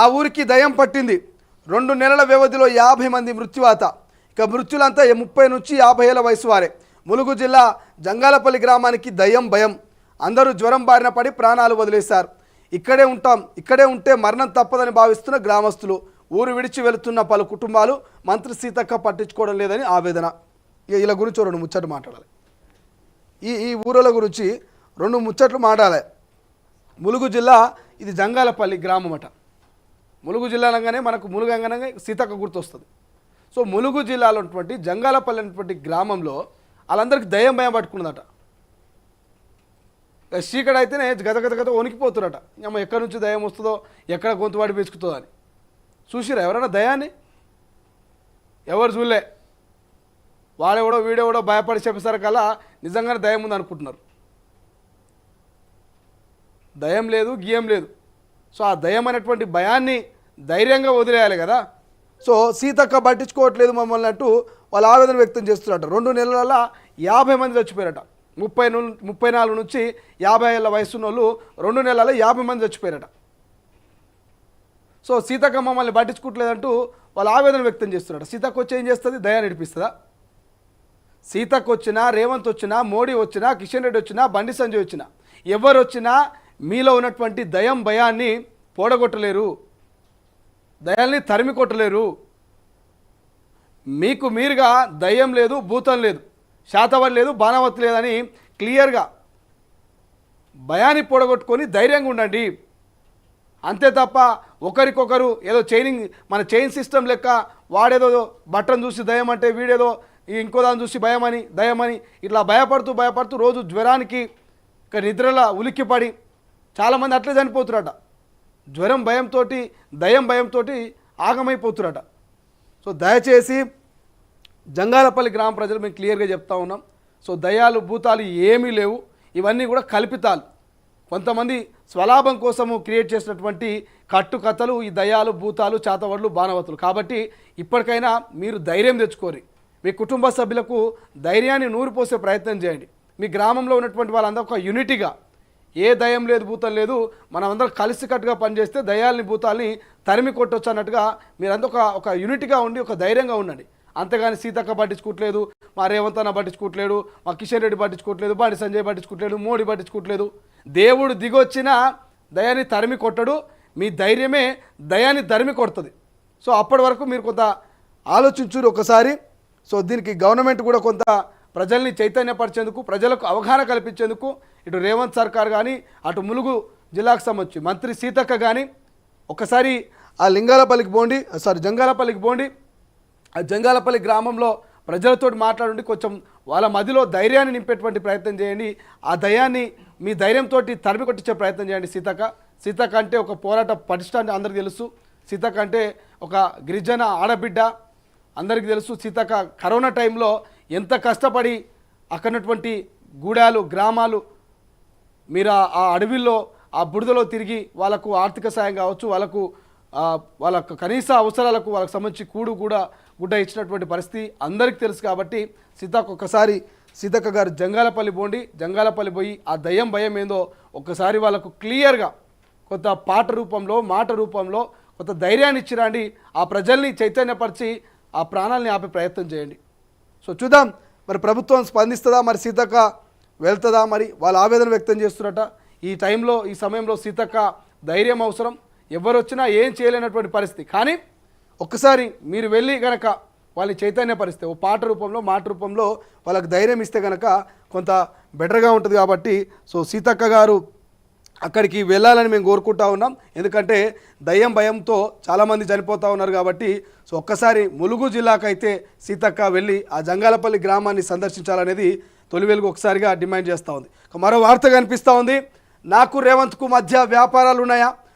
ఆ ఊరికి దయ్యం పట్టింది. 2 నెలల వ్యవధిలో 50 మంది మృత్యువాత. ఇక మృత్యులంతా 30 నుంచి 50 ఏళ్ల వయసు వారే. ములుగు జిల్లా జంగాలపల్లి గ్రామానికి దయ్యం భయం. అందరూ జ్వరం బారిన పడి ప్రాణాలు వదిలేశారు. ఇక్కడే ఉంటే మరణం తప్పదని భావిస్తున్న గ్రామస్తులు. ఊరు విడిచి వెళుతున్న పలు కుటుంబాలు మంత్రి సీతక్క పట్టించుకోవడం లేదని ఆవేదన. ఇలా గురించి 2 ముచ్చట్లు మాట్లాడాలి. ఈ ఊరుల గురించి 2 ముచ్చట్లు మాట్లాడాలి. ములుగు జిల్లా ఇది జంగాలపల్లి గ్రామం అట. ములుగు జిల్లా అనగానే మనకు ములుగు అనగానే సీతక్క గుర్తొస్తుంది. సో ములుగు జిల్లాలో ఉన్నటువంటి జంగాలపల్లి అనేటువంటి గ్రామంలో వాళ్ళందరికీ దయ్యం భయం పట్టుకున్నదట. చీకటి అయితేనే గత వణికిపోతున్నట. అమ్మ ఎక్కడి నుంచి దయ్యం వస్తుందో, ఎక్కడ గొంతు వాడి పెంచుకుతుందో అని. చూసిరా ఎవరైనా దయాన్ని? ఎవరు చూడలే. వాడెవడో వీడెవడో భయపడి చెప్పేసరికల్లా నిజంగానే దయ్యం ఉంది అనుకుంటున్నారు. దయ్యం లేదు, గియం లేదు. సో ఆ దయ్యం అనేటువంటి భయాన్ని ధైర్యంగా వదిలేయాలి కదా. సో సీతక్క పట్టించుకోవట్లేదు మమ్మల్ని అంటూ వాళ్ళు ఆవేదన వ్యక్తం చేస్తున్నారట. 2 నెలల 50 మంది చచ్చిపోయారట. 34 నుంచి 50 ఏళ్ళ వయసున్న వాళ్ళు 2 నెలల 50 మంది చచ్చిపోయారట. సో సీతక్క మమ్మల్ని పట్టించుకోవట్లేదంటూ వాళ్ళు ఆవేదన వ్యక్తం చేస్తున్నారట. సీతక్క వచ్చి ఏం చేస్తుంది? దయాన్ని నడిపిస్తుందా? సీతక్క వచ్చినా, రేవంత్ వచ్చినా, మోడీ వచ్చినా, కిషన్ రెడ్డి వచ్చినా, బండి సంజయ్ వచ్చినా, ఎవరు వచ్చినా మీలో ఉన్నటువంటి దయం భయాన్ని పోడగొట్టలేరు, దయాల్ని తరిమి కొట్టలేరు. మీకు మీరుగా దయ్యం లేదు, భూతం లేదు, శాతవరి లేదు, బాణవతి లేదని క్లియర్గా భయాన్ని పొడగొట్టుకొని ధైర్యంగా ఉండండి. అంతే తప్ప ఒకరికొకరు ఏదో మన చైన్ సిస్టమ్ లెక్క వాడేదో బట్టను చూసి దయ్యం అంటే వీడేదో ఇంకో దాన్ని చూసి దయ్యమని ఇట్లా భయపడుతూ రోజు జ్వరానికి ఇక నిద్రలా ఉలిక్కిపడి చాలామంది అట్లే చనిపోతురట. జ్వరం భయంతో, దయ్యం భయంతో ఆగమైపోతురట. సో దయచేసి జంగాలపల్లి గ్రామ ప్రజలు మేము క్లియర్గా చెప్తా ఉన్నాం. సో దయ్యాలు భూతాలు ఏమీ లేవు, ఇవన్నీ కూడా కల్పితాలు. కొంతమంది స్వలాభం కోసము క్రియేట్ చేసినటువంటి కట్టుకథలు ఈ దయ్యాలు, భూతాలు, చాతవడ్లు, బాణవతులు. కాబట్టి ఇప్పటికైనా మీరు ధైర్యం తెచ్చుకోరి. మీ కుటుంబ సభ్యులకు ధైర్యాన్ని నూరిపోసే ప్రయత్నం చేయండి. మీ గ్రామంలో ఉన్నటువంటి వాళ్ళందరూ ఒక యూనిటీగా, ఏ దయ్యం లేదు, భూతం లేదు, మనం అందరం కలిసికట్టుగా పనిచేస్తే దయ్యాలని, భూతాలని తరిమి కొట్టొచ్చు అన్నట్టుగా మీరంతా ఒక యూనిటీగా ఉండి ఒక ధైర్యంగా ఉండండి. అంతేగాని సీతక్క పట్టించుకోవట్లేదు, మా రేవంత్ అన్న పట్టించుకోవట్లేదు, మా కిషన్ రెడ్డి పట్టించుకోవట్లేదు, బండి సంజయ్ పట్టించుకోవట్లేదు, మోడీ పట్టించుకోవట్లేదు. దేవుడు దిగొచ్చినా దయాన్ని తరిమి కొట్టడు, మీ ధైర్యమే దయాన్ని తరిమి కొడుతుంది. సో అప్పటి వరకు మీరు కొంత ఆలోచించురు ఒకసారి. సో దీనికి గవర్నమెంట్ కూడా కొంత ప్రజల్ని చైతన్యపరిచేందుకు, ప్రజలకు అవగాహన కల్పించేందుకు ఇటు రేవంత్ సర్కార్ కానీ, అటు ములుగు జిల్లాకు సంబంధించి మంత్రి సీతక్క కానీ ఒకసారి ఆ జంగాలపల్లికి పోండి. ఆ జంగాలపల్లి గ్రామంలో ప్రజలతో మాట్లాడండి. కొంచెం వాళ్ళ మధ్యలో ధైర్యాన్ని నింపేటువంటి ప్రయత్నం చేయండి. ఆ దయాన్ని మీ ధైర్యంతో తరిమి కొట్టించే ప్రయత్నం చేయండి. సీతక్క అంటే ఒక పోరాట పటిష్టాన్ని అందరికీ తెలుసు. సీతక్క అంటే ఒక గిరిజన ఆడబిడ్డ అందరికీ తెలుసు. సీతక్క కరోనా టైంలో ఎంత కష్టపడి అక్కడటువంటి గూడాలు, గ్రామాలు, మీరు ఆ అడవిల్లో ఆ బురదలో తిరిగి వాళ్ళకు ఆర్థిక సాయం కావచ్చు, వాళ్ళ కనీస అవసరాలకు వాళ్ళకి సంబంధించి గుడ్డ ఇచ్చినటువంటి పరిస్థితి అందరికీ తెలుసు. కాబట్టి సీతక్క గారు జంగాలపల్లి పోయి ఆ దయ్యం భయం ఏందో ఒక్కసారి వాళ్ళకు క్లియర్గా కొంత పాట రూపంలో, మాట రూపంలో కొంత ధైర్యాన్ని ఇచ్చిరండి. ఆ ప్రజల్ని చైతన్యపరిచి ఆ ప్రాణాలని ఆపే ప్రయత్నం చేయండి. సో చూద్దాం మరి ప్రభుత్వం స్పందిస్తుందా, మరి సీతక్క వెళ్తుందా, మరి వాళ్ళ ఆవేదన వ్యక్తం చేస్తున్నట. ఈ సమయంలో సీతక్క ధైర్యం అవసరం. ఎవరు వచ్చినా ఏం చేయలేనటువంటి పరిస్థితి. కానీ ఒక్కసారి మీరు వెళ్ళి కనుక వాళ్ళని చైతన్యపరిస్తే, ఓ పాట రూపంలో, మాట రూపంలో వాళ్ళకి ధైర్యం ఇస్తే కనుక కొంత బెటర్గా ఉంటుంది. కాబట్టి సో సీతక్క గారు అక్కడికి వెళ్ళాలని మేము కోరుకుంటా ఉన్నాం. ఎందుకంటే దయ్యం భయంతో చాలామంది చనిపోతూ ఉన్నారు. కాబట్టి సో ఒక్కసారి ములుగు జిల్లాకైతే సీతక్క వెళ్ళి ఆ జంగాలపల్లి గ్రామాన్ని సందర్శించాలనేది తొలి వెలుగు ఒకసారిగా డిమాండ్ చేస్తూ ఉంది. మరో వార్త కనిపిస్తూ ఉంది. నాకు రేవంత్కు మధ్య వ్యాపారాలు ఉన్నాయా?